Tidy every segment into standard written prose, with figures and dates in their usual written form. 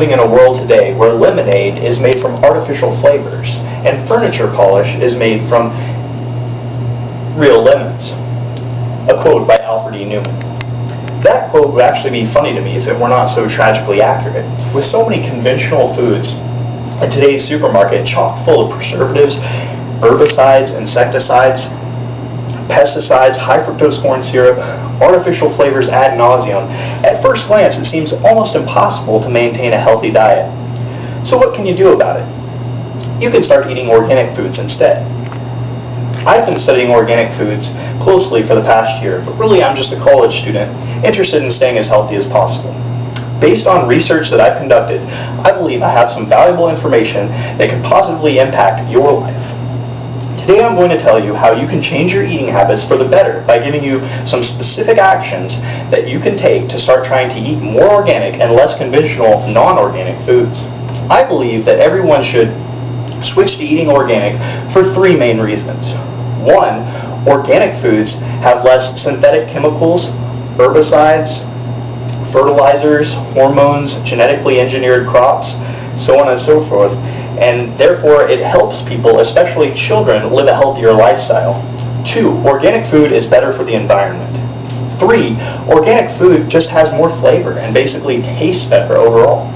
living in a world today where lemonade is made from artificial flavors and furniture polish is made from real lemons. A quote by Alfred E. Newman. That quote would actually be funny to me if it were not so tragically accurate. With so many conventional foods in today's supermarket chock full of preservatives, herbicides, insecticides, pesticides, high fructose corn syrup, artificial flavors ad nauseum, at first glance it seems almost impossible to maintain a healthy diet. So what can you do about it? You can start eating organic foods instead. I've been studying organic foods closely for the past year, but really I'm just a college student interested in staying as healthy as possible. Based on research that I've conducted, I believe I have some valuable information that can positively impact your life. Today I'm going to tell you how you can change your eating habits for the better by giving you some specific actions that you can take to start trying to eat more organic and less conventional non-organic foods. I believe that everyone should switch to eating organic for three main reasons. One, organic foods have less synthetic chemicals, herbicides, fertilizers, hormones, genetically engineered crops, so on and so forth, and therefore it helps people, especially children, live a healthier lifestyle. Two, organic food is better for the environment. Three, organic food just has more flavor and basically tastes better overall.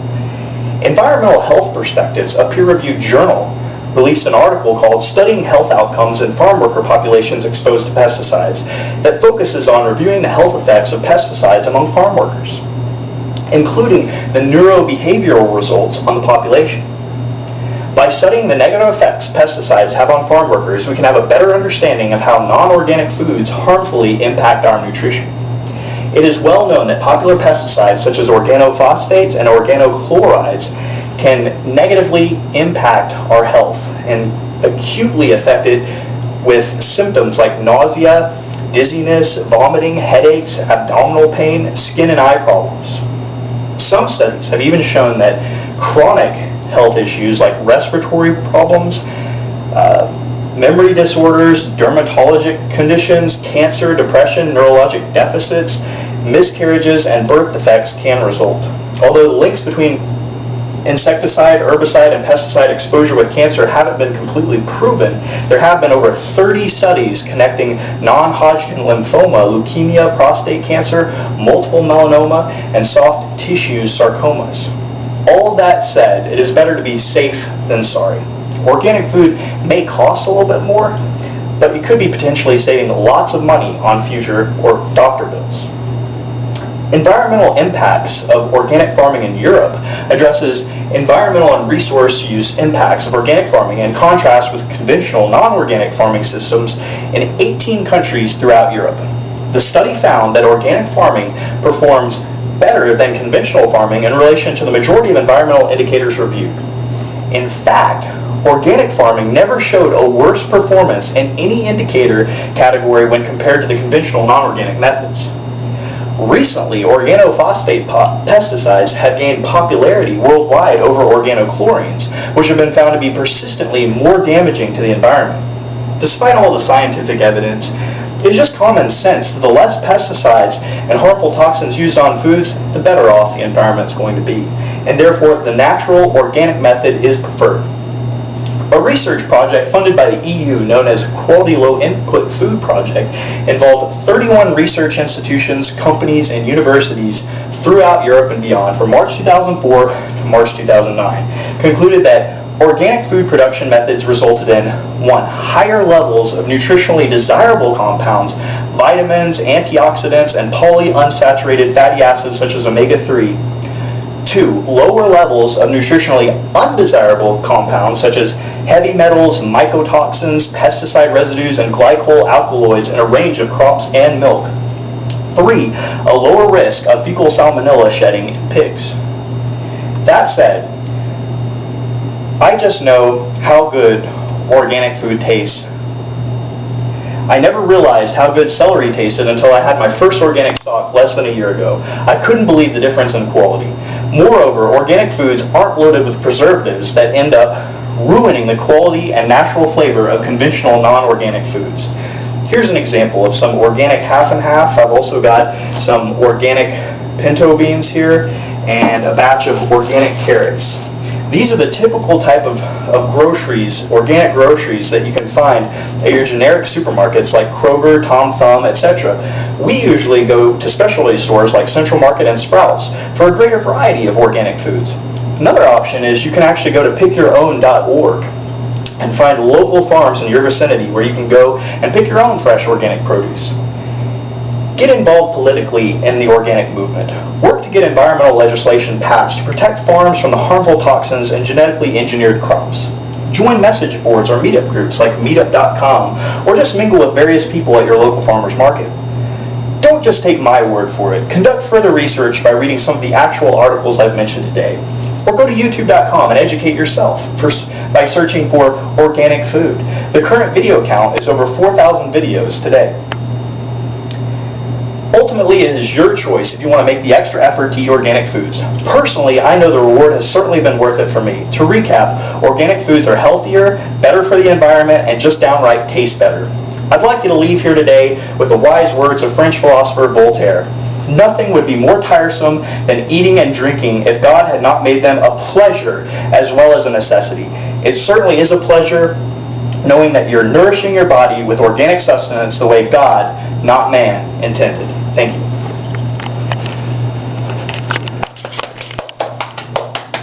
Environmental Health Perspectives, a peer-reviewed journal, released an article called Studying Health Outcomes in Farm Worker Populations Exposed to Pesticides that focuses on reviewing the health effects of pesticides among farm workers, including the neurobehavioral results on the population. By studying the negative effects pesticides have on farm workers, we can have a better understanding of how non-organic foods harmfully impact our nutrition. It is well known that popular pesticides such as organophosphates and organochlorides can negatively impact our health and acutely affect it with symptoms like nausea, dizziness, vomiting, headaches, abdominal pain, skin and eye problems. Some studies have even shown that chronic health issues like respiratory problems, memory disorders, dermatologic conditions, cancer, depression, neurologic deficits, miscarriages, and birth defects can result. Although the links between insecticide, herbicide, and pesticide exposure with cancer haven't been completely proven, there have been over 30 studies connecting non-Hodgkin lymphoma, leukemia, prostate cancer, multiple melanoma, and soft tissue sarcomas. All that said, it is better to be safe than sorry. Organic food may cost a little bit more, but you could be potentially saving lots of money on future or doctor bills. Environmental impacts of organic farming in Europe addresses environmental and resource use impacts of organic farming in contrast with conventional non-organic farming systems in 18 countries throughout Europe. The study found that organic farming performs better than conventional farming in relation to the majority of environmental indicators reviewed. In fact, organic farming never showed a worse performance in any indicator category when compared to the conventional non-organic methods. Recently, organophosphate pesticides have gained popularity worldwide over organochlorines, which have been found to be persistently more damaging to the environment. Despite all the scientific evidence, it is just common sense that the less pesticides and harmful toxins used on foods, the better off the environment is going to be, and therefore the natural organic method is preferred. A research project funded by the EU known as Quality Low Input Food Project involved 31 research institutions, companies, and universities throughout Europe and beyond from March 2004 to March 2009, concluded that organic food production methods resulted in 1. Higher levels of nutritionally desirable compounds, vitamins, antioxidants, and polyunsaturated fatty acids such as omega-3. 2. Lower levels of nutritionally undesirable compounds such as heavy metals, mycotoxins, pesticide residues, and glycol alkaloids in a range of crops and milk. 3. A lower risk of fecal salmonella shedding in pigs. That said, I just know how good organic food tastes. I never realized how good celery tasted until I had my first organic stalk less than a year ago. I couldn't believe the difference in quality. Moreover, organic foods aren't loaded with preservatives that end up ruining the quality and natural flavor of conventional non-organic foods. Here's an example of some organic half and half. I've also got some organic pinto beans here, and a batch of organic carrots. These are the typical type of groceries, organic groceries, that you can find at your generic supermarkets like Kroger, Tom Thumb, etc. We usually go to specialty stores like Central Market and Sprouts for a greater variety of organic foods. Another option is you can actually go to pickyourown.org and find local farms in your vicinity where you can go and pick your own fresh organic produce. Get involved politically in the organic movement. Work to get environmental legislation passed to protect farms from the harmful toxins and genetically engineered crops. Join message boards or meetup groups like meetup.com, or just mingle with various people at your local farmers market. Don't just take my word for it. Conduct further research by reading some of the actual articles I've mentioned today. Or go to youtube.com and educate yourself by searching for organic food. The current video count is over 4,000 videos today. Ultimately, it is your choice if you want to make the extra effort to eat organic foods. Personally, I know the reward has certainly been worth it for me. To recap, organic foods are healthier, better for the environment, and just downright taste better. I'd like you to leave here today with the wise words of French philosopher Voltaire. Nothing would be more tiresome than eating and drinking if God had not made them a pleasure as well as a necessity. It certainly is a pleasure knowing that you're nourishing your body with organic sustenance the way God, not man, intended. Thank you.